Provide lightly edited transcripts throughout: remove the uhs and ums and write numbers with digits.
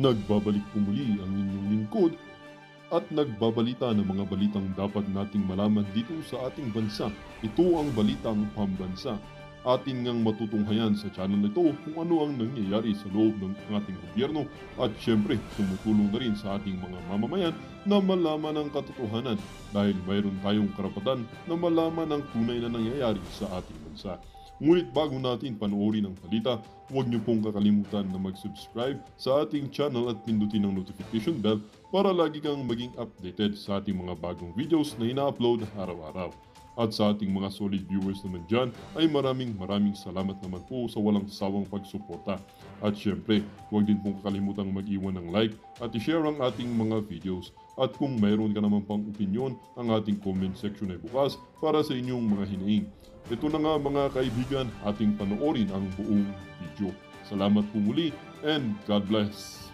Nagbabalik po muli ang inyong lingkod at nagbabalita ng mga balitang dapat nating malaman dito sa ating bansa. Ito ang Balitang Pambansa. Atin ngang matutunghayan sa channel na ito kung ano ang nangyayari sa loob ng ating gobyerno at syempre tumutulong na rin sa ating mga mamamayan na malaman ang katotohanan dahil mayroon tayong karapatan na malaman ang tunay na nangyayari sa ating bansa. Ngunit bago natin panoorin ang balita, huwag niyo pong kakalimutan na mag-subscribe sa ating channel at pindutin ang notification bell para lagi kang maging updated sa ating mga bagong videos na ina-upload araw-araw. At sa ating mga solid viewers naman dyan ay maraming salamat naman po sa walang sawang pagsuporta. At syempre, huwag din pong kakalimutang mag-iwan ng like at i-share ang ating mga videos. At kung mayroon ka naman pang opinion, ang ating comment section ay bukas para sa inyong mga hinaing. Ito na nga mga kaibigan, ating panoorin ang buong video. Salamat po muli and God bless!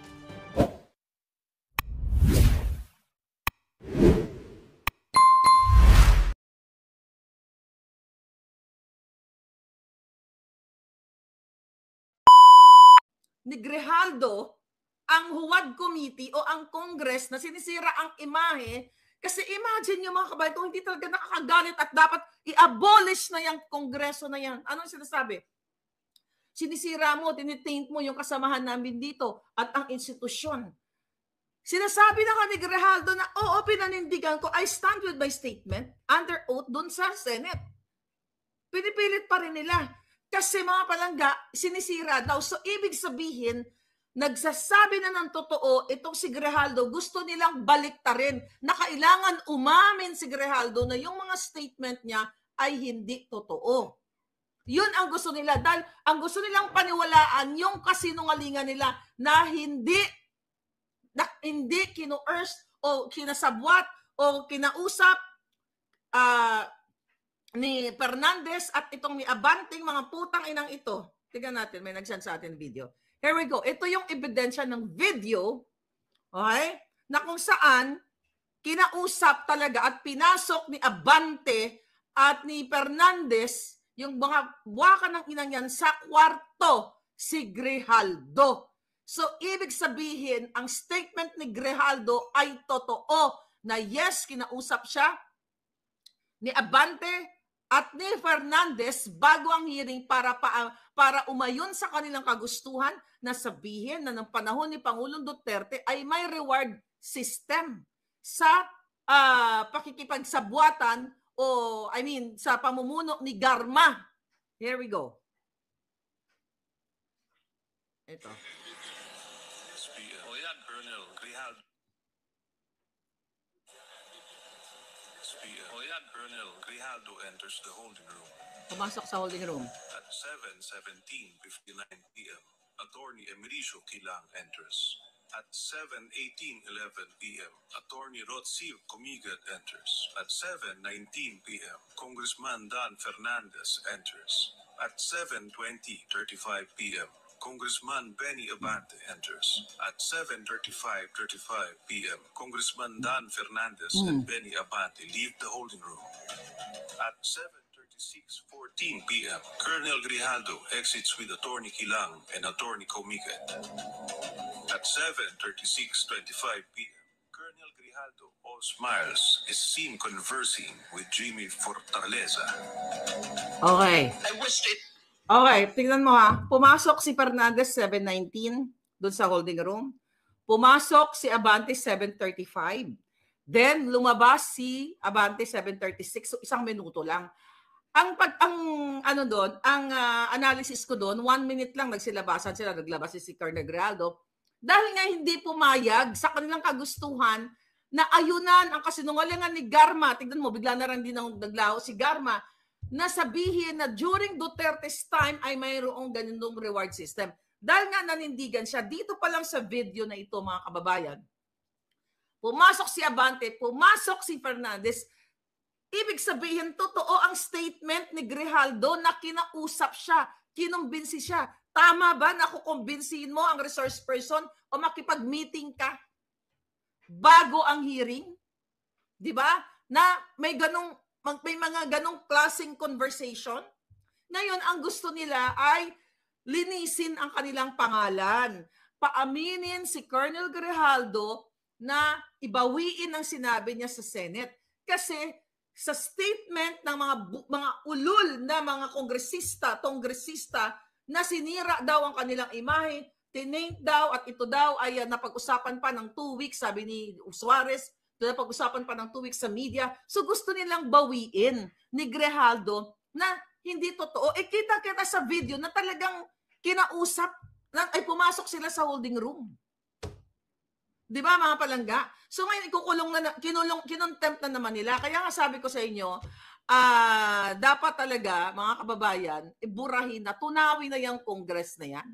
Ni Grijaldo ang Huwad Committee o ang Congress na sinisira ang imahe. Kasi imagine nyo mga kabayan, kung hindi talaga nakakagalit at dapat i-abolish na yung kongreso na yan. Anong sinasabi? Sinisira mo, tinitaint mo yung kasamahan namin dito at ang institusyon. Sinasabi na ni Grijaldo na oo, pinanindigan ko, I stand with my statement under oath dun sa Senate. Pinipilit pa rin nila. Kasi mga palangga, sinisira daw. So ibig sabihin, nagsasabi na ng totoo, itong si Grijaldo, gusto nilang baliktarin na kailangan umamin si Grijaldo na yung mga statement niya ay hindi totoo. Yun ang gusto nila. Dahil ang gusto nilang paniwalaan yung kasinungalingan nila na hindi kinu-urge o kinasabwat o kinausap ni Fernandez at itong ni Abanting mga putang inang ito. Tignan natin, may nag-send sa atin video. Here we go. Ito yung ebidensya ng video, okay, na kung saan kinausap talaga at pinasok ni Abante at ni Fernandez yung mga buwaka ng inang yan sa kwarto si Grijaldo. So, ibig sabihin, ang statement ni Grijaldo ay totoo na yes, kinausap siya ni Abante at ni Fernandez bago ang hearing para umayon sa kanilang kagustuhan na sabihin na ng panahon ni Pangulong Duterte ay may reward system sa pakikipagsabuatan o sa pamumuno ni Garma. Here we go. Ito. Colonel Grijaldo. Colonel Grijaldo enters the holding room. Pumasok sa holding room. At 7:17:59 p.m., Attorney Emericio Quilang enters. At 7:18:11 p.m., Attorney Rotsiv Comigat enters. At 7:19 p.m., Congressman Dan Fernandez enters. At 7:20:35 p.m., Congressman Benny Abante enters. At 7:35:35 p.m., Congressman Dan Fernandez and Benny Abante leave the holding room. At 7:36:14 p.m., Colonel Grijaldo exits with Attorney Quilang and Attorney Comigat. At 7:36:25 p.m., Colonel Grijaldo, all smiles, is seen conversing with Jimmy Fortaleza. Okay. I wished it. Okay, tingnan mo ha. Pumasok si Fernandez 7:19 doon sa holding room. Pumasok si Abante 7:35. Then lumabas si Abante 7:36. So isang minuto lang. Ang analysis ko doon, 1 minute lang nagsilabasan sila, naglabas si Colonel Grijaldo. Dahil nga hindi pumayag sa kanilang kagustuhan na ayunan ang kasinungalingan ni Garma. Tignan mo, bigla na rin din naglaho si Garma na sabihin na during Duterte's time ay mayroong ganitong reward system. Dahil nga nanindigan siya, dito pa lang sa video na ito mga kababayan, pumasok si Abante, pumasok si Fernandez, ibig sabihin totoo ang statement ni Grijaldo na kinausap siya, kinumbinsi siya. Tama ba na kukumbinsihin mo ang resource person o makipag-meeting ka bago ang hearing? Di ba? Na may mga ganong klaseng conversation. Ngayon, ang gusto nila ay linisin ang kanilang pangalan. paaminin si Colonel Grijaldo na ibawiin ang sinabi niya sa Senate. Kasi sa statement ng mga ulol na mga kongresista na sinira daw ang kanilang imahe, tinaint daw at ito daw ay napag-usapan pa ng 2 weeks, sabi ni Suarez, napag-usapan pa ng 2 weeks sa media. So gusto nilang bawiin ni Grijaldo na hindi totoo. Kita-kita sa video na talagang kinausap, ay pumasok sila sa holding room. Di ba mga palangga? So ngayon kinontempt na naman nila. Kaya nga sabi ko sa inyo, dapat talaga mga kababayan, iburahin na, tunawin na yung Congress na yan.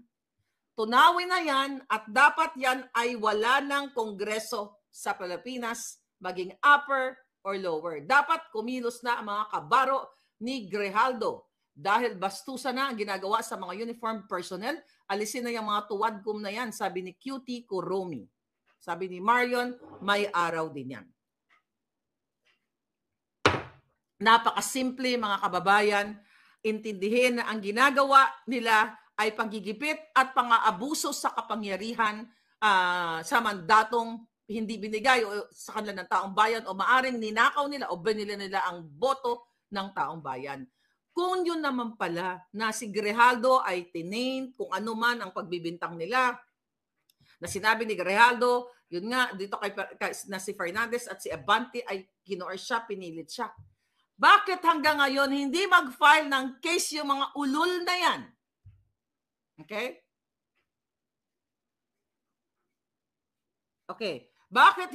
Tunawin na yan at dapat yan ay wala ng Kongreso sa Pilipinas, maging upper or lower. Dapat kumilos na ang mga kabaro ni Grijaldo dahil bastusan na ang ginagawa sa mga uniformed personnel. Alisin na yung mga tuwadkom na yan, sabi ni QT Kuromi. Sabi ni Marion, may araw din yan. Napakasimple mga kababayan, intindihin na ang ginagawa nila ay panggigipit at pang-aabuso sa kapangyarihan sa mandatong hindi binigay sa kanila ng taong bayan o maaring ninakaw nila o binili nila ang boto ng taong bayan. Kung yun naman pala na si Grijaldo ay tinaint, kung ano man ang pagbibintang nila, na sinabi ni Grijaldo, yun nga, dito na si Fernandez at si Abante ay kinoor siya, pinilit siya. Bakit hanggang ngayon hindi mag-file ng case yung mga ulol na yan? Okay? Okay. Bakit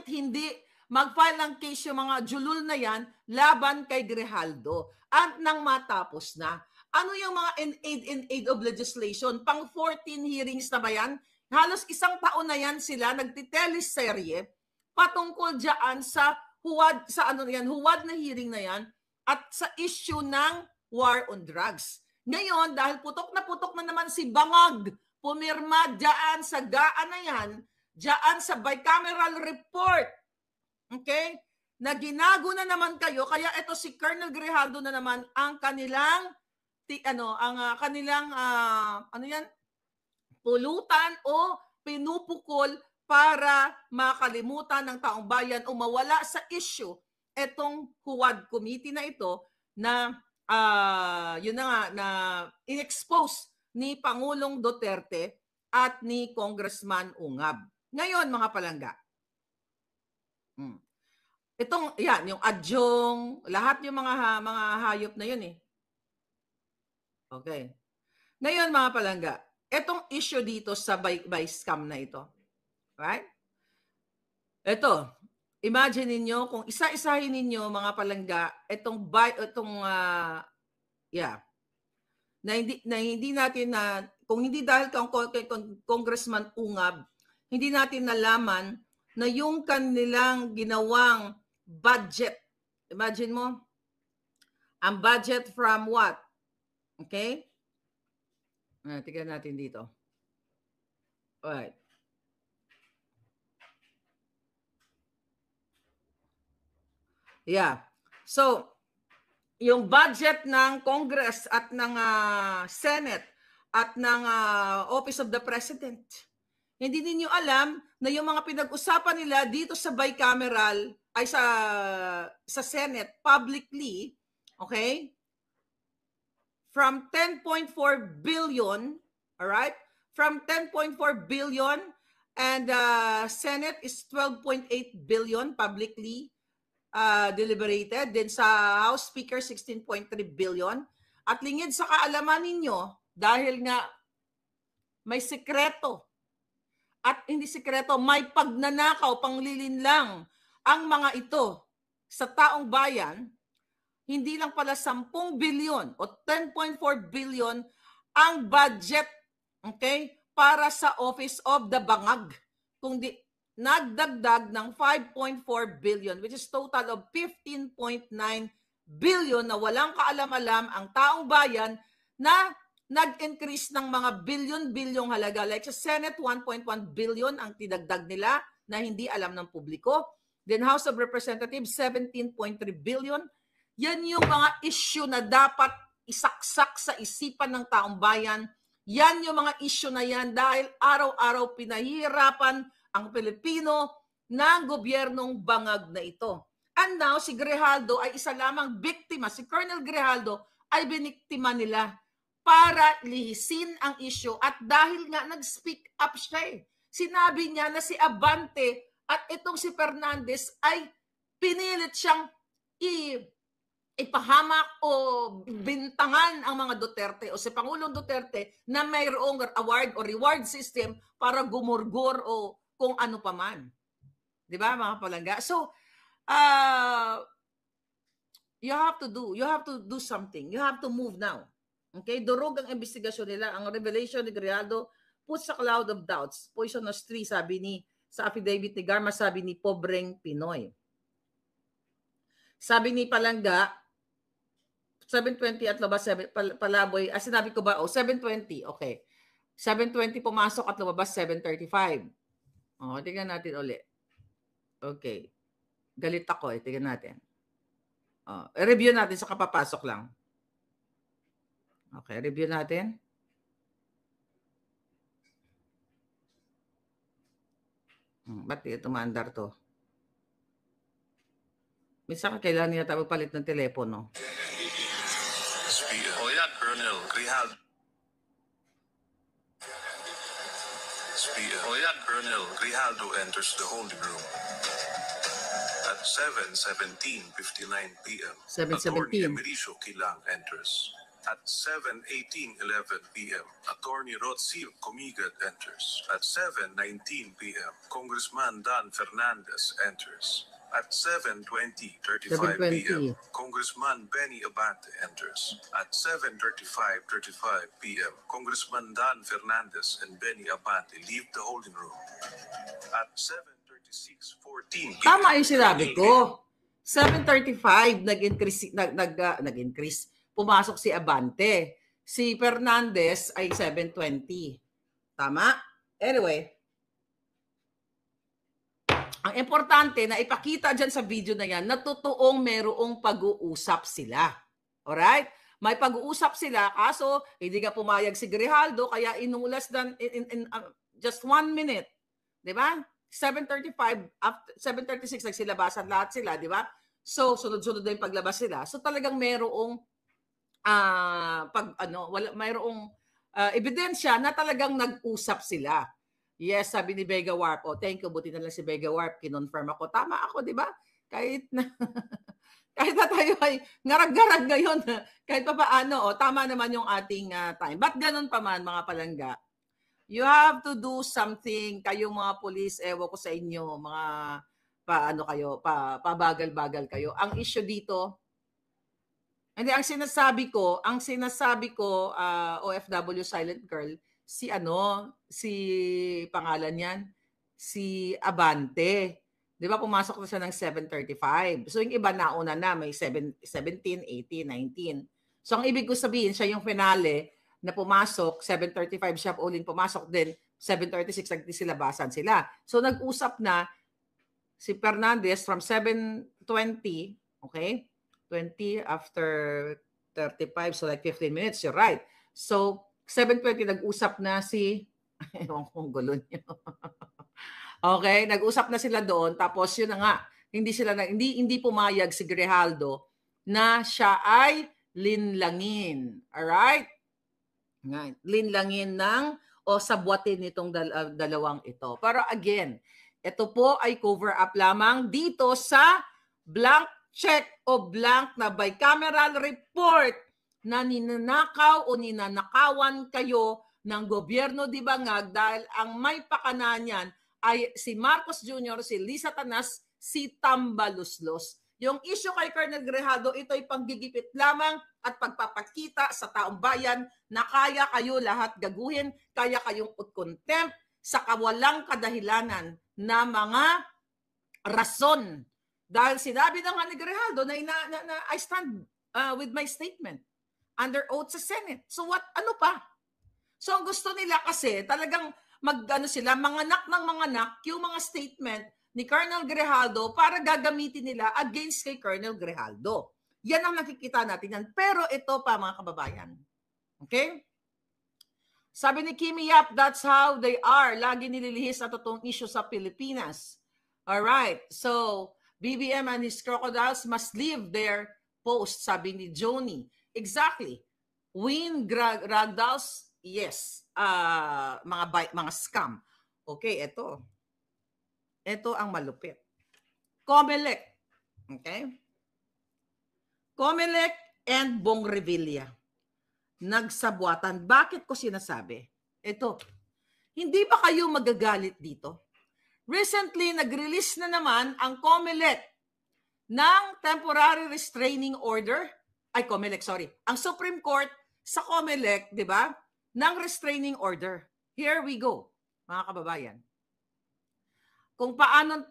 hindi mag-file ng case yung mga julul na yan laban kay Grijaldo at nang matapos na? Ano yung mga in aid of legislation? Pang 14 hearings na ba yan? Halos 1 taon na yan sila nagtiteleserye patungkol dyan sa huwad na hearing na yan at sa issue ng war on drugs. Ngayon, dahil putok na naman si Bangag, pumirma dyan sa gaan na yan, dyan sa bicameral report, okay, na ginago na naman kayo, kaya ito si Colonel Grijaldo na naman ang kanilang pulutan o pinupukol para makalimutan ng taong bayan o mawala sa issue itong Huwad Committee na ito na yun na nga na in-expose ni Pangulong Duterte at ni Congressman Ungab. Ngayon mga palangga, itong yan yung adjong, lahat yung mga hayop na yun eh. Okay. Ngayon mga palangga, itong issue dito sa by scam na ito. Right? Ito, imagine niyo kung isa-isahin niyo mga palangga na hindi natin kung hindi dahil kay Congressman Ungab, hindi natin nalaman na yung kanilang ginawang budget. Imagine mo, ang budget from what? Okay? Tingnan natin dito. Alright. Yeah. So, yung budget ng Congress at ng Senate at ng Office of the President, hindi ninyo alam na yung mga pinag-usapan nila dito sa bicameral ay sa Senate publicly, okay? From 10.4 billion, all right? From 10.4 billion and Senate is 12.8 billion publicly deliberated. Then sa House Speaker 16.3 billion. At lingid sa kaalaman ninyo, dahil nga may sekreto at hindi sekreto, may pagnanakaw, panglilinlang ang mga ito sa taong bayan, hindi lang pala 10 billion o 10.4 billion ang budget, okay, para sa Office of the Bangag. Kundi nagdagdag ng 5.4 billion, which is total of 15.9 billion na walang kaalam-alam ang taong bayan na nag-increase ng mga billion-bilyong halaga. Like sa Senate, 1.1 billion ang tinagdag nila na hindi alam ng publiko. Then House of Representatives, 17.3 billion. Yan yung mga issue na dapat isaksak sa isipan ng taong bayan. Yan yung mga issue na yan dahil araw-araw pinahihirapan ang Pilipino ng gobyernong bangag na ito. And now, si Grijaldo ay isa lamang biktima. Si Colonel Grijaldo ay biniktima nila para lihisin ang issue. At dahil nga nag-speak up siya sinabi niya na si Abante at itong si Fernandez ay pinilit siyang ipahamak o bintangan ang mga Duterte o si Pangulong Duterte na mayroong award o reward system para gumurgur o kung ano pa man. Di ba, mga palangga? So, you have to do something. You have to move now. Okay? Durog ang investigasyon nila. Ang revelation ni Grijaldo puts a cloud of doubts. Poisonous tree, sabi ni sa affidavit ni Garma, sabi ni Pobreng Pinoy. Sabi ni Palangga, 7:20 at labas, Palaboy, sinabi ko ba? 7:20, okay. 7:20 pumasok at lumabas 7:35. Tingnan natin ulit. Okay. Galit ako tingnan natin. Review natin sa kapapasok lang. Okay, review natin. Ba't tumaandar to? Minsan kailangan niya tayo palit ng telepono. Colonel Grijaldo. Colonel Grijaldo enters the holding room. At 7:17:59 p.m. 7:17. Attorney Emericio Kilang enters. At 7:18:11 p.m. Attorney Rotsir Comigat enters. At 7:19 p.m. Congressman Dan Fernandez enters. At 7:35 p.m. Congressman Benny Abante enters. At 7:35 p.m. Congressman Dan Fernandez and Benny Abante leave the holding room. At 7:36:14 p.m. Tama yung sinabi ko. 7:35 nag-increase. Pumasok si Abante. Si Fernandez ay 7:20. Tama? Anyway, ang importante na ipakita dyan sa video na yan na totoong merong pag-uusap sila. Alright? May pag-uusap sila kaso hindi nga pumayag si Grijaldo kaya in less than just 1 minute. Di ba? 7:35, 7:36 nagsilabasan lahat sila, di ba? So, sunod-sunod na yung paglabas sila. So, talagang merong mayroong ebidensya na talagang nag-usap sila. Yes, sabi ni Vega Warp. Thank you. Buti na lang si Vega Warp. Kinonfirm ako. Tama ako, di ba? Kahit na tayo ay ngarag-garag ngayon. Kahit pa paano, tama naman yung ating time. But ganun pa man, mga palangga. You have to do something. Kayong mga police, ewan ko sa inyo, mga pabagal-bagal kayo. Ang issue dito, hindi, ang sinasabi ko, OFW Silent Girl, si pangalan niyan, si Abante. Di ba pumasok na siya ng 7:35. So yung iba nauna na, may 17, 18, 19. So ang ibig ko sabihin, siya yung finale na pumasok, 7:35 siya uling pumasok din, 7:36 nagsilabasan sila. So nag-usap na si Fernandez from 7:20, okay? 20 after 35, so like 15 minutes, you're right. So 7:20 nag-usap na si ewan kong gulo niyo. Okay, nag-usap na sila doon tapos yun na nga, hindi pumayag si Grijaldo na siya ay linlangin. All right? Linlangin o sabwatin nitong dalawang ito. Pero again, ito po ay cover up lamang dito sa blank check o blank na bicameral report na ninanakaw o ninanakawan kayo ng gobyerno di Bangag dahil ang may pakana niyan ay si Marcos Jr., si Lisa Tanas, si Tambaluslos. Yung issue kay Colonel Grijaldo, ito ay panggigipit lamang at pagpapakita sa taong bayan na kaya kayo lahat gaguhin, kaya kayong contempt sa kawalang kadahilanan na mga rason. Dahil sinabi na nga ni Grijaldo na I stand with my statement under oath sa Senate. So ano pa? So ang gusto nila kasi talagang manganak ng manganak yung mga statement ni Colonel Grijaldo para gagamitin nila against kay Colonel Grijaldo. Yan ang nakikita natin yan. Pero ito pa mga kababayan. Okay? Sabi ni Kimi Yap, that's how they are. Lagi nililihis na totoong issue sa Pilipinas. Alright, so BBM and his crocodiles must leave their post, sabi ni Joni. Exactly. Win Ragdals, yes. Mga scam. Okay, ito. Ito ang malupit. Comelec. Okay? Comelec and Bong Revilla nagsabuatan. Bakit ko sinasabi? Ito. Hindi ba kayo magagalit dito? Recently, nag-release na naman ang Comelec ng temporary restraining order. Ang Supreme Court sa Comelec, di ba? Ng restraining order. Here we go, mga kababayan. Kung paano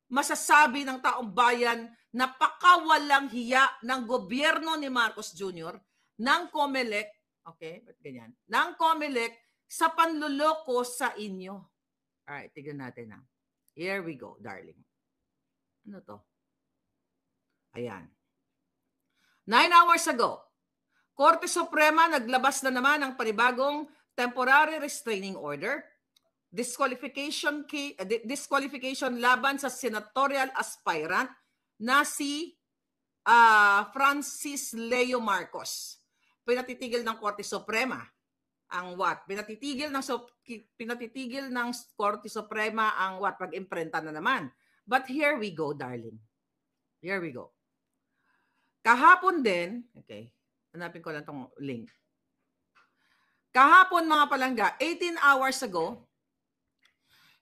masasabi ng taong bayan na pakawalang hiya ng gobyerno ni Marcos Jr. ng Comelec, okay, ba't ganyan? Ng Comelec sa panluloko sa inyo. Alright, tignan natin na. Here we go, darling. Ano to? Ayan. 9 hours ago, Korte Suprema naglabas na naman ng panibagong temporary restraining order, disqualification laban sa senatorial aspirant na si Francis Leo Marcos. Pinatitigil ng Korte Suprema ang what? Pinatitigil ng Korte Suprema ang what? Pag-imprenta na naman. But here we go, darling. Here we go. Kahapon din, okay, hanapin ko lang tong link. Kahapon, mga palangga, 18 hours ago,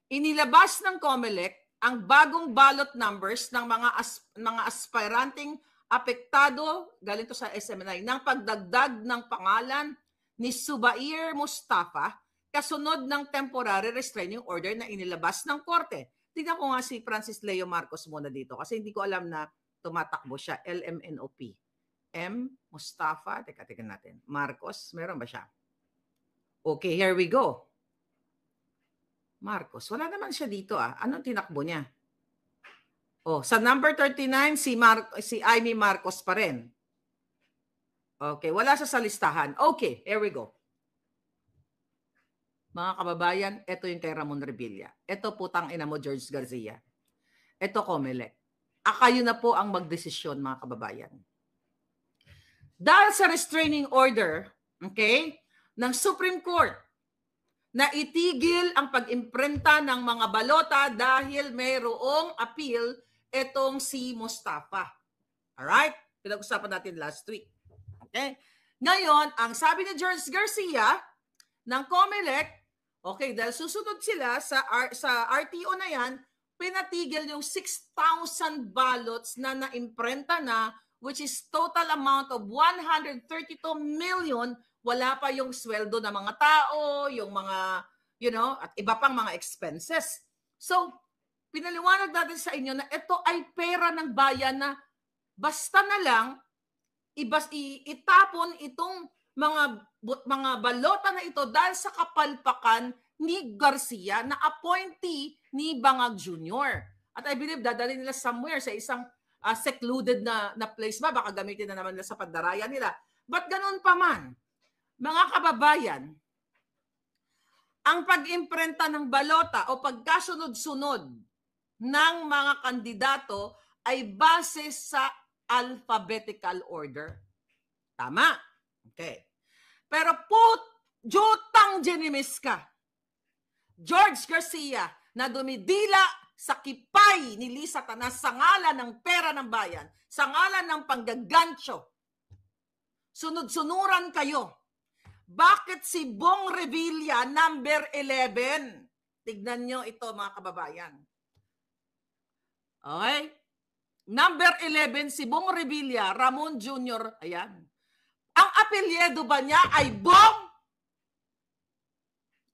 inilabas ng Comelec ang bagong ballot numbers ng mga aspiranting apektado, galing to sa SMNI, ng pagdagdag ng pangalan ni Zubair Mustafa kasunod ng temporary restraining order na inilabas ng korte. Tingnan ko nga si Francis Leo Marcos muna dito kasi hindi ko alam na tumatakbo siya. LMNOP. M. Mustafa. Teka natin. Marcos. Meron ba siya? Okay, here we go. Marcos. Wala naman siya dito ah. Anong tinakbo niya? Oh, sa number 39, si Amy Marcos pa rin. Okay, wala sa listahan. Okay, here we go. Mga kababayan, ito yung kay Ramon Revilla. Ito putang ina mo, George Garcia. Ito Comelec. Kayo na po ang magdesisyon, mga kababayan. Dahil sa restraining order, okay, ng Supreme Court, na itigil ang pag-imprenta ng mga balota dahil mayroong appeal itong si Mustafa. Alright? Pinag-usapan natin last week. Okay? Ngayon, ang sabi ni George Garcia ng Comelec, okay, dahil susunod sila sa RTO na yan, pinatigil yung 6,000 ballots na naimprenta na, which is total amount of 132 million. Wala pa yung sweldo ng mga tao, yung mga, at iba pang mga expenses. So, pinaliwanag natin sa inyo na ito ay pera ng bayan na basta na lang itapon itong mga balota na ito dahil sa kapalpakan ni Garcia na appointee ni Bangag Jr. At I believe dadalhin nila somewhere sa isang secluded na place ba? Baka gamitin na naman nila sa pandaraya nila. But ganun pa man, mga kababayan, ang pag-imprenta ng balota o pagkasunod-sunod ng mga kandidato ay base sa alphabetical order. Tama? Okay. Pero jutang genimis ka, George Garcia, na dumidila sa kipay ni Lisa Tanas sa ngalan ng pera ng bayan, sa ngalan ng panggagancho. Sunod-sunuran kayo. Bakit si Bong Revilla number 11? Tignan nyo ito, mga kababayan. Okay? Number 11, si Bong Revilla, Ramon Jr. Ayan. Ang apelyedo ba niya ay Bong?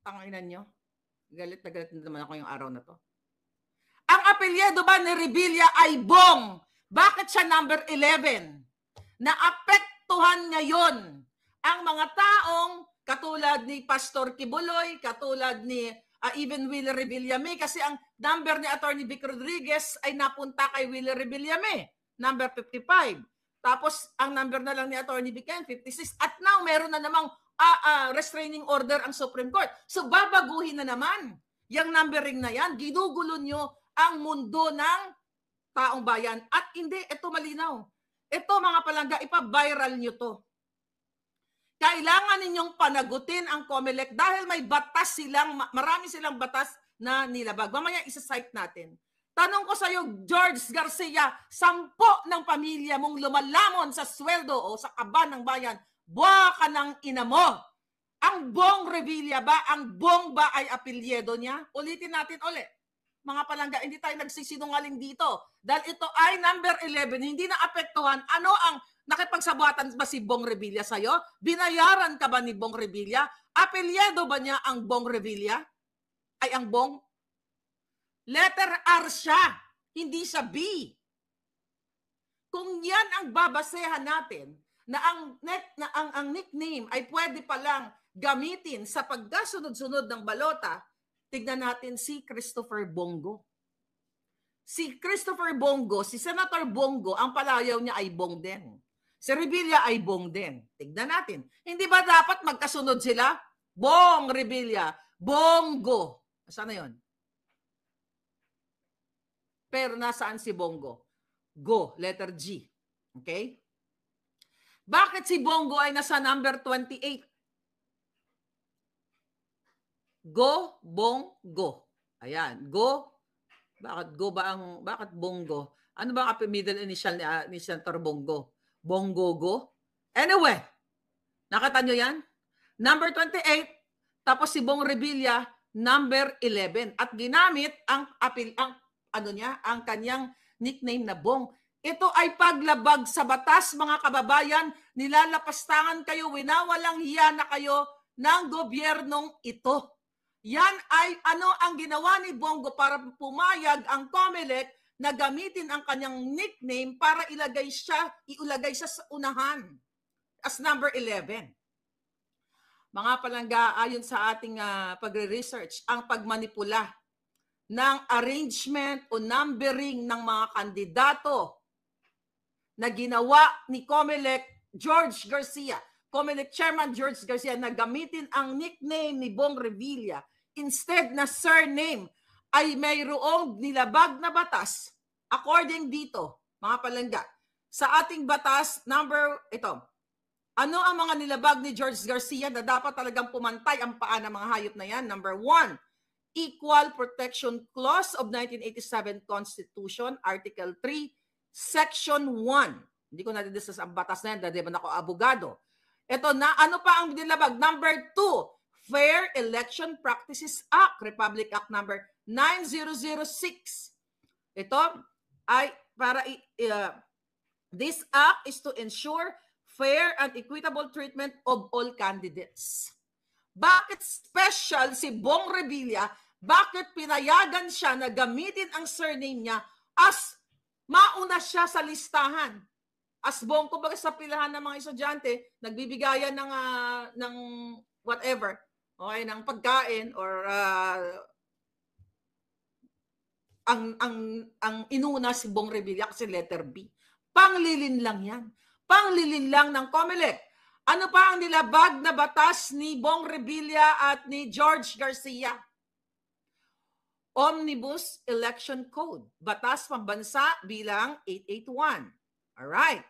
Tanginan nyo. Galit na naman ako yung araw na to. Ang apelyedo ba ni Revilla ay Bong? Bakit siya number 11? Naapektuhan ngayon ang mga taong katulad ni Pastor Kibuloy, katulad ni even Willie Revillame, kasi ang number ni Attorney Vic Rodriguez ay napunta kay Willie Revillame, number 55. Tapos, ang number na lang ni Atty. Biken, 56. At now, meron na namang restraining order ang Supreme Court. So, babaguhin na naman yung numbering na yan. Ginugulo nyo ang mundo ng taong bayan. At hindi, ito malinaw. Ito, mga palangga, ipa-viral nyo to. Kailangan ninyong panagutin ang COMELEC dahil may batas silang, marami silang batas na nilabag. Mamaya isa-cite natin. Tanong ko sa iyo, George Garcia, 10 ng pamilya mong lumalamon sa sweldo o sa kaban ng bayan, buwa ka ng ina mo. Ang Bong Revilla ba, ang Bong ba ay apelyedo niya? Ulitin natin ulit. Mga palangga, hindi tayo nagsisinungaling dito. Dahil ito ay number 11, hindi na apektuhan. Ano ang nakipagsabuatan ba si Bong Revilla sa'yo? Binayaran ka ba ni Bong Revilla? Apelyedo ba niya ang Bong Revilla? Ay ang Bong? Letter R siya, hindi siya B. Kung yan ang babasehan natin, na ang nickname ay pwede palang gamitin sa pagkasunod-sunod ng balota, tignan natin si Christopher Bongo. Si Christopher Bongo, si Senator Bongo, ang palayaw niya ay Bong din. Si Revilla ay Bong din. Tignan natin. Hindi ba dapat magkasunod sila? Bong Revilla, Bongo. Saan na yun? Pero nasaan si Bongo? Go, letter G. Okay? Bakit si Bongo ay nasa number 28? Go, Bong, go. Ayan, go. Bakit go ba ang, bakit Bongo? Ano ba ang middle initial ni Senator Bongo? Bongo, go? Anyway, nakita nyo yan? Number 28, tapos si Bong Revilla, number 11. At ginamit ang kanyang nickname na Bong. Ito ay paglabag sa batas, mga kababayan. Nilalapastangan kayo, winawalang hiya na kayo ng gobyernong ito. Yan ay ano ang ginawa ni Bongo para pumayag ang COMELEC na gamitin ang kanyang nickname para iulagay siya sa unahan as number 11. Mga palangga, ayon sa ating pagre-research, ang pagmanipula ng arrangement o numbering ng mga kandidato na ginawa ni COMELEC George Garcia, COMELEC Chairman George Garcia, na gamitin ang nickname ni Bong Revilla instead na surname, ay mayroong nilabag na batas according dito, mga palangga. Sa ating batas, ito, ano ang mga nilabag ni George Garcia na dapat talagang pumantay ang paa ng mga hayop na yan? Number 1, Equal Protection Clause of 1987 Constitution, Article 3, Section 1. Hindi ko na-discuss ang batas na yan, dahil di ba ako abogado. Ito na, ano pa ang nilabag? Number 2, Fair Election Practices Act, Republic Act number 9006. Ito ay para this act is to ensure fair and equitable treatment of all candidates. Bakit special si Bong Revilla? Bakit pinayagan siya na gamitin ang surname niya as mauna siya sa listahan? As Bong, kumbaga sa pilahan ng mga estudyante, nagbibigayan ng whatever, okay, ng pagkain or ang inuna si Bong Revilla kasi letter B. Panglilin lang yan. Panglilin lang ng COMELEC. Ano pa ang nilabag na batas ni Bong Revilla at ni George Garcia? Omnibus Election Code. Batas Pambansa bilang 881. Alright.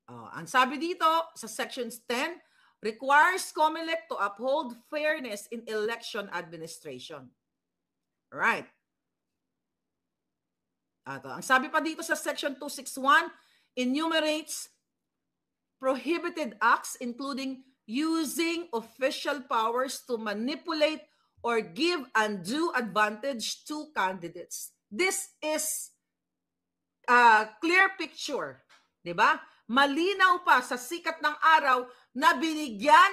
Ang sabi dito sa sections 10, requires COMELEC to uphold fairness in election administration. Right. Ang sabi pa dito sa section 261, enumerates prohibited acts including using official powers to manipulate or give undue advantage to candidates. This is a clear picture, di ba? Malinaw pa sa sikat ng araw na binigyan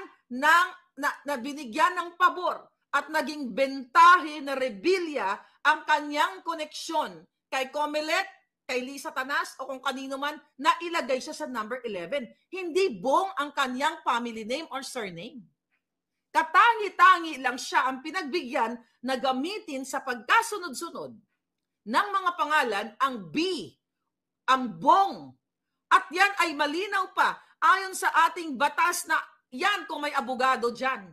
ng pabor at naging bentahe na Revilla ang kanyang koneksyon kay COMELEC, kay Lisa Tanas o kung kanino man na ilagay siya sa number 11. Hindi Bong ang kanyang family name or surname. Katangi-tangi lang siya ang pinagbigyan na gamitin sa pagkasunod-sunod ng mga pangalan ang B, ang Bong, At yan ay malinaw pa ayon sa ating batas na yan kung may abogado dyan.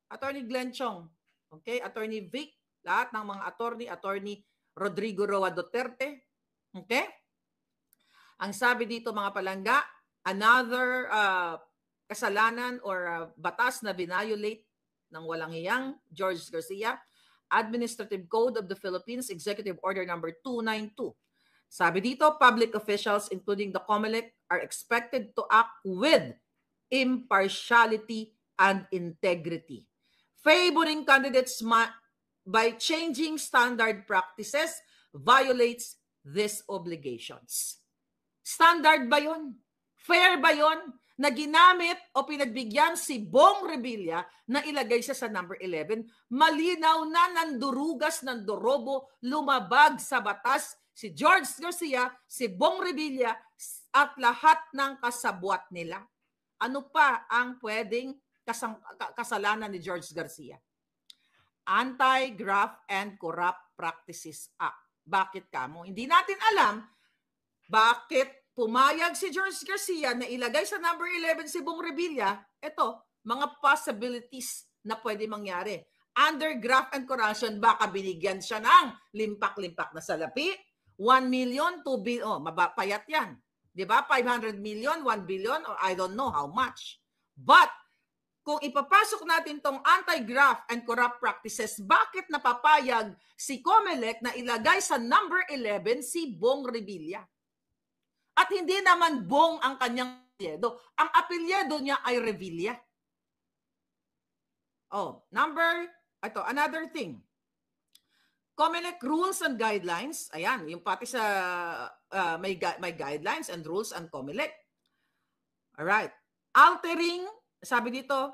Attorney Glenn Chong, okay? Attorney Vic, lahat ng mga attorney Rodrigo Roa Duterte, okay? Ang sabi dito mga palangga, another kasalanan or batas na violate ng walang hiyang George Garcia, Administrative Code of the Philippines, Executive Order number 292. Sabi dito, public officials including the COMELEC are expected to act with impartiality and integrity. Favoring candidates by changing standard practices violates these obligations. Standard ba yun? Fair ba yun? Na ginamit o pinagbigyan si Bong Revilla na ilagay siya sa number 11, malinaw na nandurugas ng dorobo, lumabag sa batas si George Garcia, si Bong Revilla at lahat ng kasabwat nila. Ano pa ang pwedeng kasalanan ni George Garcia? Anti-Graft and Corrupt Practices Act. Bakit kamo? Hindi natin alam bakit pumayag si George Garcia na ilagay sa number 11 si Bong Revilla. Ito, mga possibilities na pwede mangyari. Under graft and corruption, baka binigyan siya ng limpak-limpak na salapi. 1 million, 2 billion, mapayat yan. Diba? 500 million, 1 billion, or I don't know how much. But, kung ipapasok natin tong anti-graft and corrupt practices, bakit napapayag si COMELEC na ilagay sa number 11 si Bong Revilla? At hindi naman Bong ang kanyang apelyido. Ang apelyido niya ay Revilla. Oh, another thing. COMELEC rules and guidelines. Ayan, yung pati sa may guidelines and rules and COMELEC. Alright. Altering, sabi dito,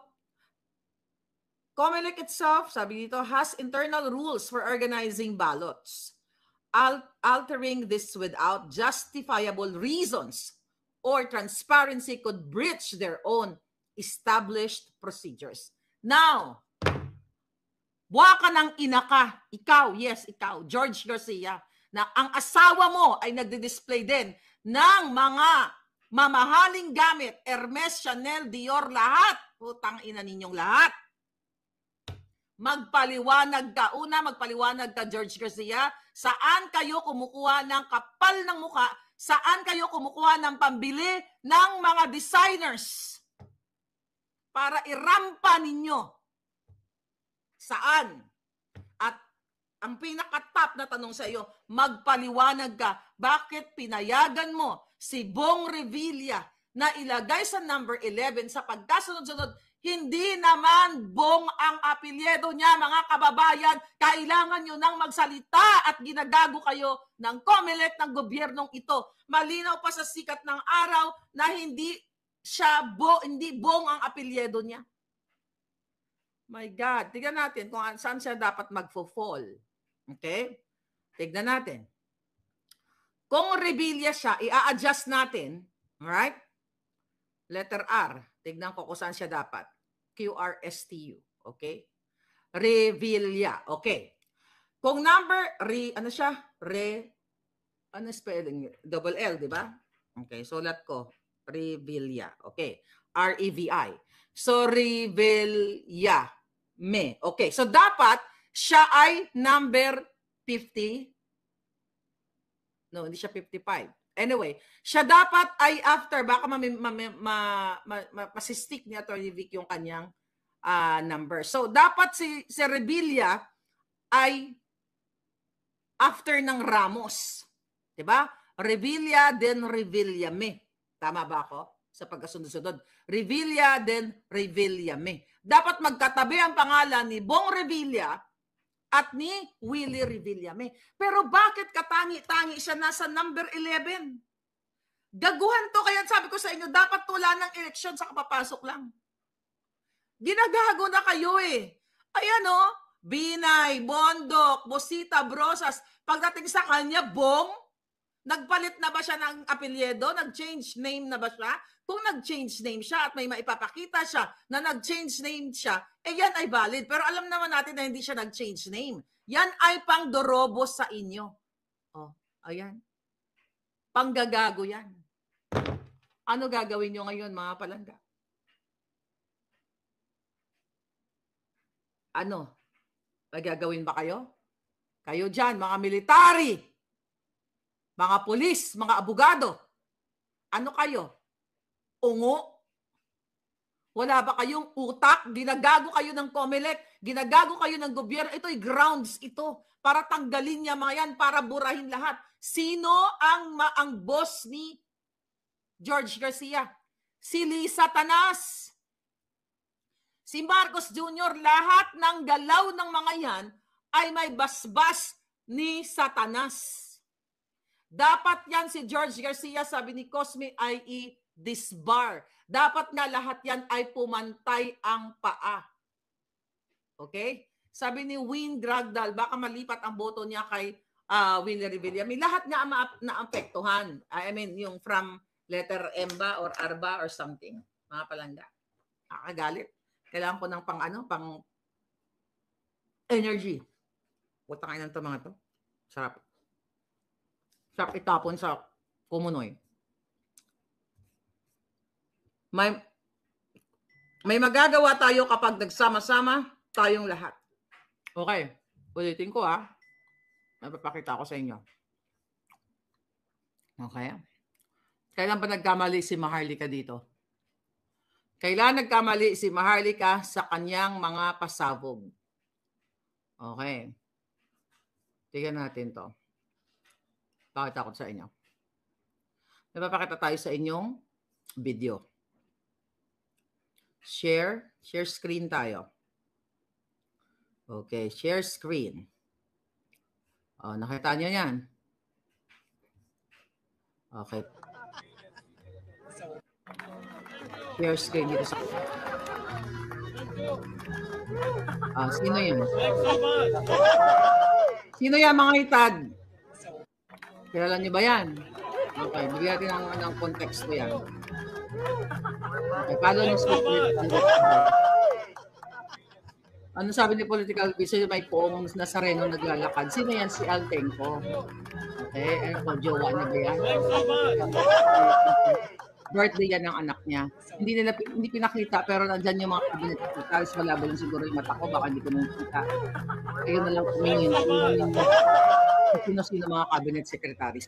COMELEC itself, sabi dito, has internal rules for organizing ballots. Altering this without justifiable reasons or transparency could breach their own established procedures. Now, buwa ka ng ina ka, ikaw, yes, ikaw, George Garcia, na ang asawa mo ay nagdi-display din ng mga mamahaling gamit, Hermes, Chanel, Dior, lahat. Putang ina ninyong lahat. Magpaliwanag ka, George Garcia, saan kayo kumukuha ng kapal ng muka, saan kayo kumukuha ng pambili ng mga designers para irampa ninyo. Saan? At ang pinaka-top na tanong sa iyo, magpaliwanag ka, bakit pinayagan mo si Bong Revilla na ilagay sa number 11 sa pagkasunod-sunod? Hindi naman Bong ang apelyido niya, mga kababayan. Kailangan nyo nang magsalita at ginagago kayo ng COMELEC ng gobyernong ito. Malinaw pa sa sikat ng araw na hindi Bong ang apelyido niya. My God, tignan natin kung saan siya dapat magfo-fall. Okay? Tignan natin. Kung Revilla siya, i-adjust natin. Alright? Letter R. Tignan ko kung saan siya dapat. QRSTU. Okay? Revilla. Okay. Kung number, ano spelling? Double L, di ba? Okay, sulat ko. Revilla. Okay. R-E-V-I. So, Revilla. Okay. So, dapat siya ay number 50. No, hindi siya 55. Anyway, siya dapat ay after, baka masistik ni Atty. Vic yung kanyang number. So, dapat si Revilla ay after ng Ramos. Diba? Revilla, then Revillame. Tama ba ako? Sa pagkasunod-sunod. Revilla, then Revillame. Dapat magkatabi ang pangalan ni Bong Revilla at ni Willie Revillame. Pero bakit katangi-tangi siya nasa number 11? Gaguhan to, kaya sabi ko sa inyo, dapat tula ng eleksyon sa kapapasok lang. Ginagago na kayo eh. Ayan o, Binay, Bondok, Bosita, Brosas, pagdating sa kanya, Bong, nagpalit na ba siya ng apelyido? Nag-change name na ba siya? Kung nag-change name siya at may maipapakita siya na nag-change name siya, yan ay valid. Pero alam naman natin na hindi siya nag-change name. Yan ay pang-dorobo sa inyo. Oh, ayan. Panggagago yan. Ano gagawin nyo ngayon, mga palangga? Ano? May gagawin ba kayo? Kayo dyan, mga military, mga pulis, mga abogado. Ano kayo? Ungo? Wala ba kayong utak? Ginagago kayo ng COMELEC, ginagago kayo ng gobyerno. Ito'y grounds ito para tanggalin niya mga yan, para burahin lahat. Sino ang boss ni George Garcia? Si Lisa Tanas. Si Marcos Jr., lahat ng galaw ng mga yan ay may basbas ni Satanas. Dapat yan si George Garcia, sabi ni Cosme, ay i-disbar. Dapat nga lahat yan ay pumantay ang paa. Okay? Sabi ni Win Gragdal, baka malipat ang boto niya kay Willie Revillame. Lahat nga naapektuhan. I mean, yung from letter M ba or R ba or something. Mga palangga. Nakagalit. Kailangan ko ng pang energy. Putang ina ng mga to. Sarap. Sarap itapon sa kumunoy. May magagawa tayo kapag nagsama-sama tayong lahat. Okay. Ulitin ko Napapakita ko sa inyo. Okay. Kailan ba nagkamali si Maharlika dito? Kailan nagkamali si Maharlika sa kanyang mga pasabog? Okay. Tingnan natin to. Pakita ko sa inyo. Napapakita tayo sa inyong video. Share screen tayo. Okay, share screen. Nakita nyo yan? Okay. Share screen dito sa... sino yan? Sino yan, mga hitad? Kilala niyo ba yan? Okay, bigyan natin ng konteksto yan. Okay, follow ng script. Ano sabi ni Political Vision? May poong Nazareno naglalakad. Sino yan? Si Altenco. Okay, ano po, jowa niya ba yan? Birthday yan ng anak niya. Hindi pinakita, pero nandyan yung mga cabinet secretaries. Wala ba yun siguro yung mata ko? Baka hindi ko nung kita. Kayo na lang tumingin. Sino-sino mga cabinet secretaries.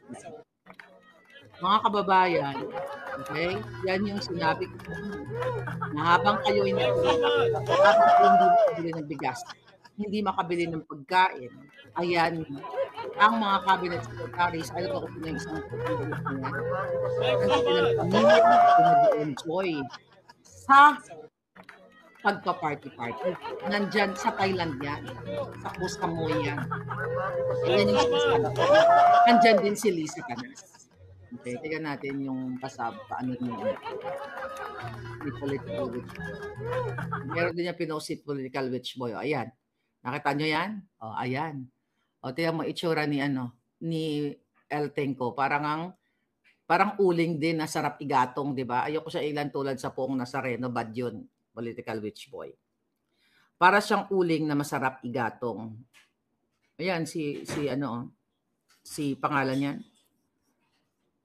Mga kababayan, okay? Yan yung sinabi ko. Na habang kayo hindi makabili ng bigas, hindi makabili ng pagkain, ayan, ang mga cabinet secretaries, alam ko kung isang pagkain na yan, ang kanilang pamilya na nag-enjoy sa pagpa-party-party. Nandyan sa Thailand yan, sa Koh Samui yan. Ayan yung sinasabi ko. Nandyan din si Lisa Tanas. Okay, tingnan natin yung paano ni Political Witch. Meron din yung pinost si Political Witch Boy. Ayan. Nakita nyo yan? Ayan. Tingnan mo itsura ni Altenco. Parang uling din na sarap igatong, di ba? Ayoko sa ilan tulad sa Poong Nazareno, bad yun, Political Witch Boy. Para siyang uling na masarap igatong. Ayan, si pangalan yan.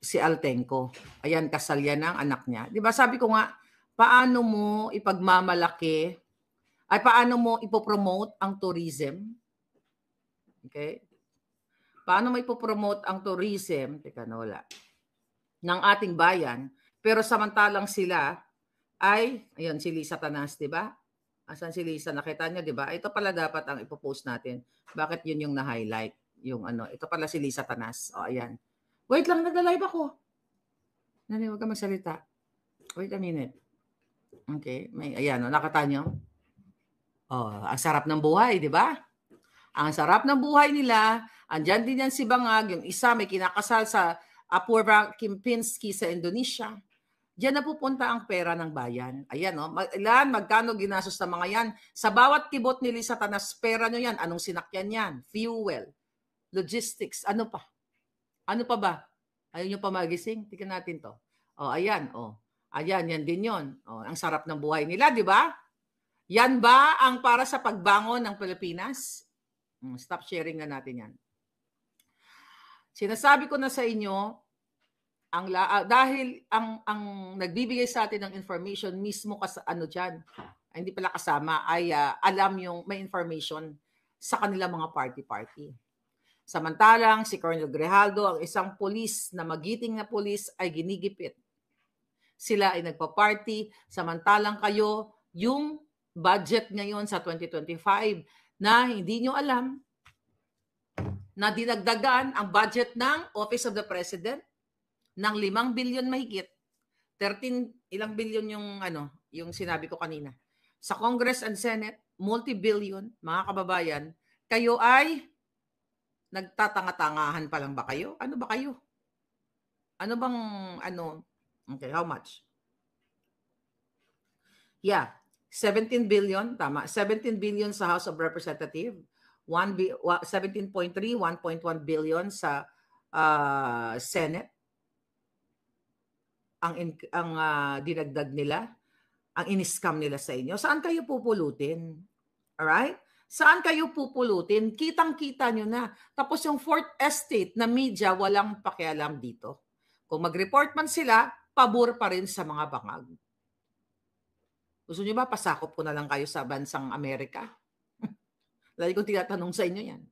Si Altenco. Ayan, kasal yan ng anak niya. Di ba sabi ko nga, paano mo ipagmamalaki, ay paano mo ipopromote ang tourism? Okay? Paano mo ipopromote ang tourism? Teka na, wala. Ng ating bayan. Pero samantalang sila ay, ayun, si Lisa Tanas, di ba? Asan si Lisa? Nakita niyo, di ba? Ito pala dapat ang ipopost natin. Bakit yun yung na-highlight? Yung ito pala si Lisa Tanas. Ayan. Wait lang, nagla-live ako. Nani, huwag ka magsalita. Wait a minute. Okay. Ayan, nakita nyo? Ang sarap ng buhay, di ba? Ang sarap ng buhay nila. Andyan din yan si Bangag. Yung isa may kinakasal sa Apurva Kempinski sa Indonesia. Diyan na pupunta ang pera ng bayan. Ayan, magkano ginastos ng mga yan? Sa bawat kibot ni Lisa Tanas, pera nyo yan. Anong sinakyan yan? Fuel, logistics, ano pa? Ano pa ba? Ayaw nyo pa magising? Tingnan natin to. Ayan. Ayan, yan din yon. Ang sarap ng buhay nila, di ba? Yan ba ang para sa pagbangon ng Pilipinas? Stop sharing na natin yan. Sinasabi ko na sa inyo, dahil ang nagbibigay sa atin ng information mismo diyan, hindi pala kasama, ay alam yung may information sa kanilang mga party-party. Samantalang si Colonel Grijaldo, ang isang pulis na magiting na pulis, ay ginigipit. Sila ay nagpa-party, samantalang kayo, yung budget ngayon sa 2025 na hindi nyo alam na dinagdagan ang budget ng Office of the President ng 5 billion mahigit. 13 ilang billion yung sinabi ko kanina. Sa Congress and Senate, multi-billion, mga kababayan, kayo ay nagtatanga-tangahan pa lang ba kayo? Ano ba kayo? Ano bang okay, how much? Yeah, 17 billion, tama. 17 billion sa House of Representatives, 17.3, 1.1 billion sa Senate. Ang dinagdag nila, ang in-scam nila sa inyo. Saan kayo pupulutin? Alright? Saan kayo pupulutin? Kitang-kita nyo na. Tapos yung fourth estate na media, walang pakialam dito. Kung mag-report man sila, pabor pa rin sa mga bangag. Gusto nyo ba, pasakop ko na lang kayo sa bansang Amerika? Lagi kong tinatanong sa inyo yan.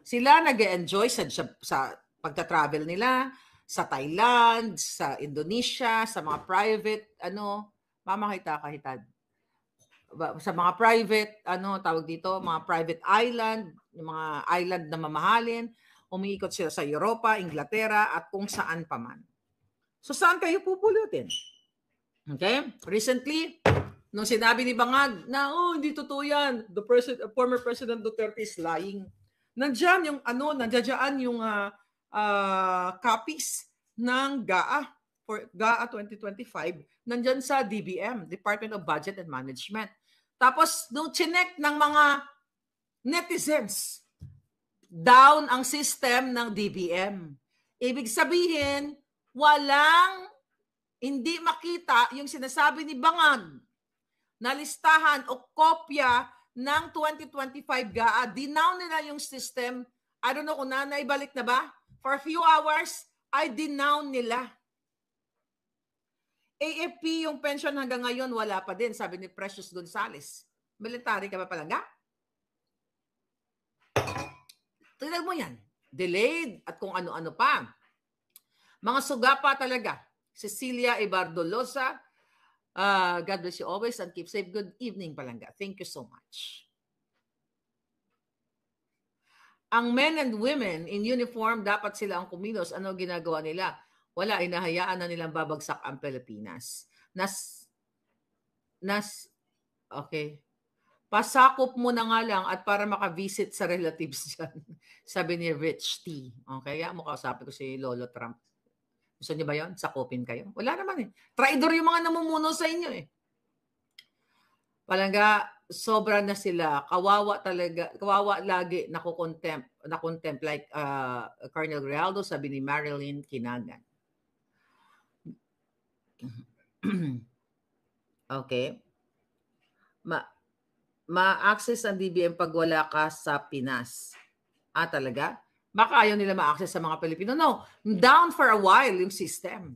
Sila nag-e-enjoy sa pagta-travel nila, sa Thailand, sa Indonesia, sa mga private, mamakita-kahitad. Sa mga private, tawag dito, mga private island, yung mga island na mamahalin, umiikot sila sa Europa, Inglaterra, at kung saan pa man. So, saan kayo pupulutin? Okay? Recently, nung sinabi ni Bangag na, hindi totoo yan, former President Duterte is lying. Nandiyan yung copies ng GAA, for GAA 2025, nandiyan sa DBM, Department of Budget and Management. Tapos, nung chinek ng mga netizens, down ang system ng DBM. Ibig sabihin, hindi makita yung sinasabi ni Bangag na listahan o kopya ng 2025 GAA. Dinown nila yung system. I don't know kung naibalik na ba. For a few hours, ay dinown nila. AFP, yung pension hanggang ngayon, wala pa din, sabi ni Precious Gonzales. Military ka ba palangga? Tingnan mo yan. Delayed at kung ano-ano pa. Mga suga pa talaga. Cecilia Ibardolosa, God bless you always and keep safe. Good evening, palangga. Thank you so much. Ang men and women in uniform, dapat sila ang kumilos. Ano ginagawa nila? Wala, inahayaan na nilang babagsak ang Pilipinas. Okay. Pasakop mo na nga lang at para makavisit sa relatives dyan. Sabi ni Rich T. Okay, makausapin ko si Lolo Trump. Gusto niyo ba yun? Sakopin kayo? Wala naman eh. Traidor yung mga namumuno sa inyo eh. Palangga, sobra na sila. Kawawa talaga. Kawawa lagi na-contempt like Colonel Grijaldo, sabi ni Marilyn Kinagan. Okay. Ma-access ang DBM pag wala ka sa Pinas. Talaga? Baka ayaw nila ma-access sa mga Pilipino. No, down for a while yung system.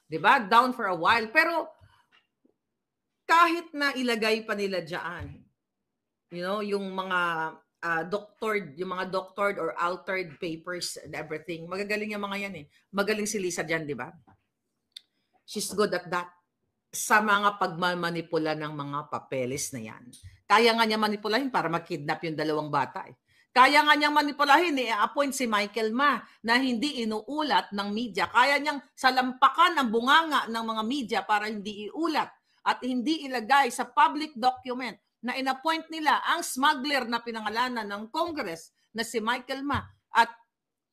Diba? Down for a while. Pero kahit na ilagay pa nila dyan, yung mga doctored or altered papers and everything, magagaling yung mga yan eh. Magaling si Lisa dyan, di ba? She's good at that. Sa mga pagmamanipula ng mga papeles na yan. Kaya nga niya manipulahin para mag-kidnap yung 2 bata eh. Kaya nga niyang manipulahin, i-appoint si Michael Ma na hindi inuulat ng media. Kaya niyang salampakan ang bunganga ng mga media para hindi iulat at hindi ilagay sa public document na in-appoint nila ang smuggler na pinangalanan ng Congress na si Michael Ma. At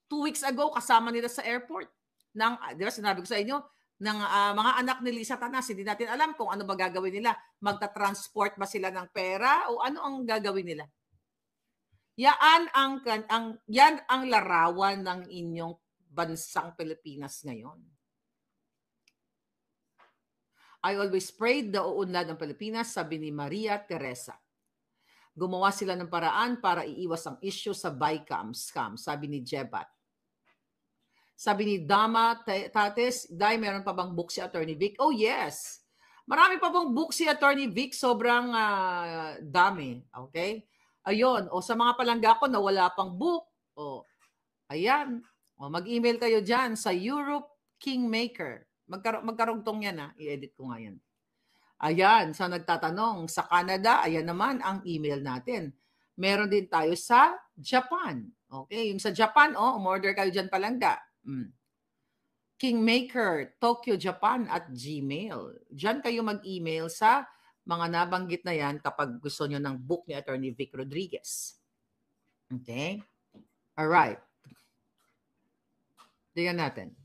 2 weeks ago, kasama nila sa airport. Di ba, sinabi ko sa inyo, ng mga anak ni Lisa Tanas, hindi natin alam kung ano ba gagawin nila. Magta-transport ba sila ng pera o ano ang gagawin nila? Yan ang larawan ng inyong bansang Pilipinas ngayon. I always prayed na uunlad ng Pilipinas, sabi ni Maria Teresa. Gumawa sila ng paraan para iiwas ang issue sa BICAM scam, sabi ni Jebat. Sabi ni Dama Tates, Day, meron pa bang book si Attorney Vic? Oh, yes. Marami pa bang book si Attorney Vic. Sobrang dami. Okay? Ayun. O sa mga palangga ko na wala pang book. O, ayan. O, mag-email kayo dyan sa Europe Kingmaker. Magkarugtong yan ha. I-edit ko nga yan. Ayan. Sa nagtatanong, sa Canada, ayan naman ang email natin. Meron din tayo sa Japan. Okay? Yung sa Japan, umorder kayo dyan palangga. Kingmaker, Tokyo, Japan @gmail. Diyan kayo mag-email sa mga nabanggit na yan kapag gusto nyo ng book ni Attorney Vic Rodriguez. Okay? Alright. Tingnan natin.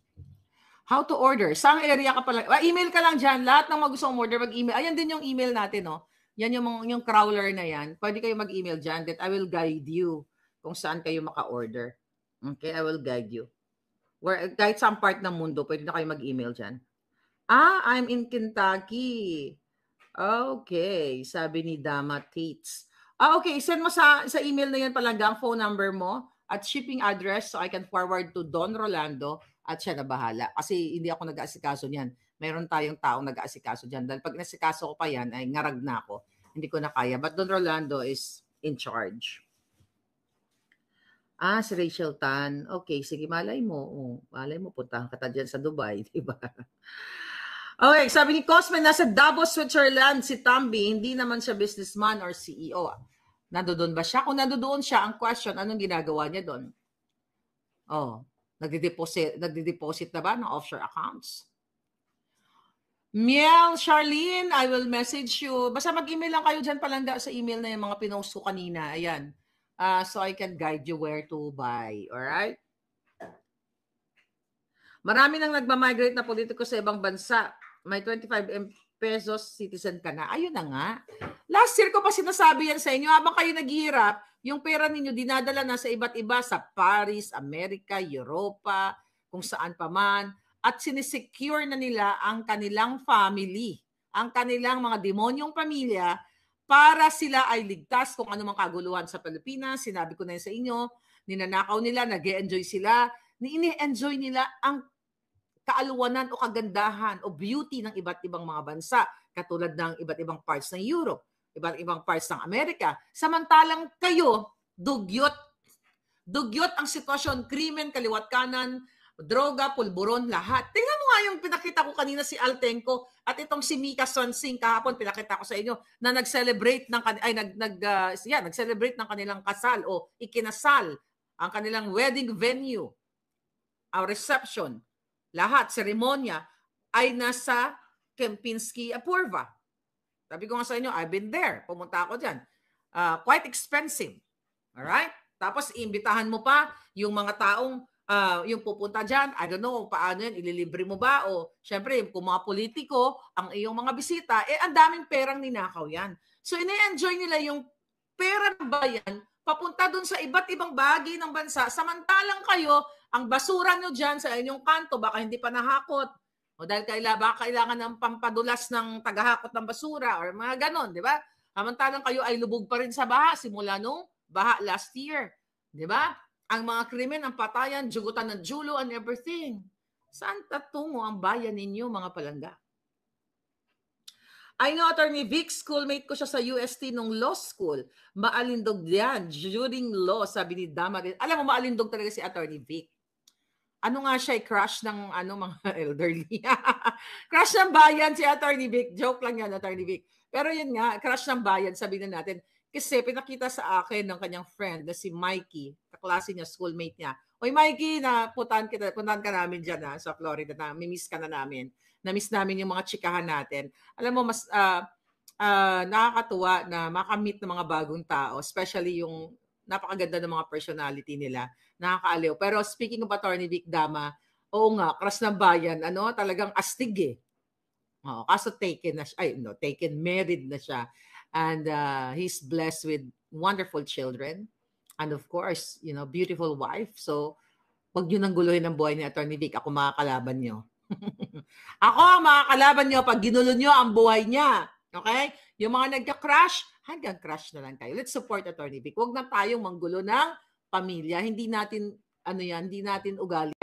How to order. Saan area ka pala? Email ka lang dyan. Lahat ng mga gusto mong order, mag-email. Ayan din yung email natin, no? Yan yung crawler na yan. Pwede kayo mag-email dyan that I will guide you kung saan kayo maka-order. Okay? I will guide you. Kahit saan part ng mundo, pwede na kayo mag-email dyan. I'm in Kentucky. Okay. Sabi ni Dama Tates. Okay. Send mo sa email na yan palangga ang phone number mo at shipping address so I can forward to Don Rolando at siya na bahala. Kasi hindi ako nag-aasikaso niyan. Meron tayong taong nag-aasikaso dyan. Dahil pag nasikaso ko pa yan, ay ngarag na ako. Hindi ko na kaya. But Don Rolando is in charge. Si Rachel Tan. Okay, sige, malay mo. Malay mo, puntahan ka dyan sa Dubai, di ba? Okay, sabi ni Cosme, nasa Davos, Switzerland, si Tambi, hindi naman siya businessman or CEO. Nandoon ba siya? Kung nandoon siya, ang question, anong ginagawa niya doon? Nagde-deposit na ba ng offshore accounts? Miel, Charlene, I will message you. Basta mag-email lang kayo dyan palangga sa email na yung mga pinost ko kanina. Ayan. So I can guide you where to buy. Alright? Marami nang nagmamigrate na politiko sa ibang bansa. May 25 pesos, citizen ka na. Ayun na nga. Last year ko pa sinasabi yan sa inyo. Habang kayo naghihirap, yung pera ninyo dinadala na sa iba't iba, sa Paris, Amerika, Europa, kung saan pa man. At sinisecure na nila ang kanilang family, ang kanilang mga demonyong pamilya, para sila ay ligtas kung ano mang kaguluhan sa Pilipinas. Sinabi ko na yun sa inyo, ninanakaw nila, nag-e-enjoy sila, ini-enjoy nila ang kaaluwanan o kagandahan o beauty ng iba't ibang mga bansa, katulad ng iba't ibang parts ng Europe, iba't ibang parts ng Amerika. Samantalang kayo, dugyot ang sitwasyon, krimen, kaliwat kanan, droga, pulburon, lahat. Tingnan mo nga yung pinakita ko kanina si Altenco at itong si Mika Sonsing kahapon, pinakita ko sa inyo na nag-celebrate ng nag-celebrate ng kanilang kasal o ikinasal, ang kanilang wedding venue, ang reception, lahat, seremonya ay nasa Kempinski, Apurva. Sabi ko nga sa inyo, I've been there. Pumunta ako dyan. Quite expensive. Alright? Tapos iimbitahan mo pa yung mga taong yung pupunta dyan, I don't know, paano yan, ililibre mo ba? O, syempre, kung mga politiko, ang iyong mga bisita, ang daming perang ninakaw yan. So, ini-enjoy nila yung pera ng bayan, papunta dun sa iba't ibang bahagi ng bansa, samantalang kayo, ang basura nyo dyan sa inyong kanto, baka hindi pa nahakot, o dahil baka kailangan ng pampadulas ng tagahakot ng basura, or mga ganon, di ba? Samantalang kayo ay lubog pa rin sa baha, simula nung baha last year, di ba? Ang mga krimen, ang patayan, jugutan ng julo and everything. Saan tatungo ang bayan ninyo, mga palangga? I know Attorney Vic, schoolmate ko siya sa UST nung law school. Maalindog yan, during law, sabi ni Dama. Alam mo, maalindog talaga si Attorney Vic. Ano nga siya, crush ng mga elderly. Crush ng bayan si Attorney Vic. Joke lang yan, Attorney Vic. Pero yun nga, crush ng bayan, sabihin na natin. Kasi pinakita sa akin ng kanyang friend na si Mikey, kaklase niya, schoolmate niya. Oy Mikey, puntahan ka namin dyan sa Florida, mimiss ka na namin. Na-miss namin yung mga chikahan natin. Alam mo, mas nakakatuwa na makamit ng mga bagong tao, especially yung napakaganda ng mga personality nila. Nakakaaliw. Pero speaking of Attorney Vic Dama, oo nga, crush ng bayan, talagang astig eh. Kaso married na siya. And he's blessed with wonderful children. And of course, beautiful wife. So, wag nyo nang guluhin ang buhay ni Attorney Vic. Ako makakalaban nyo. Ako ang makakalaban nyo pag ginulo nyo ang buhay niya. Okay? Yung mga nagka-crush, hanggang crush na lang kayo. Let's support Attorney Vic. Wag na tayong manggulo ng pamilya. Hindi natin, hindi natin ugali.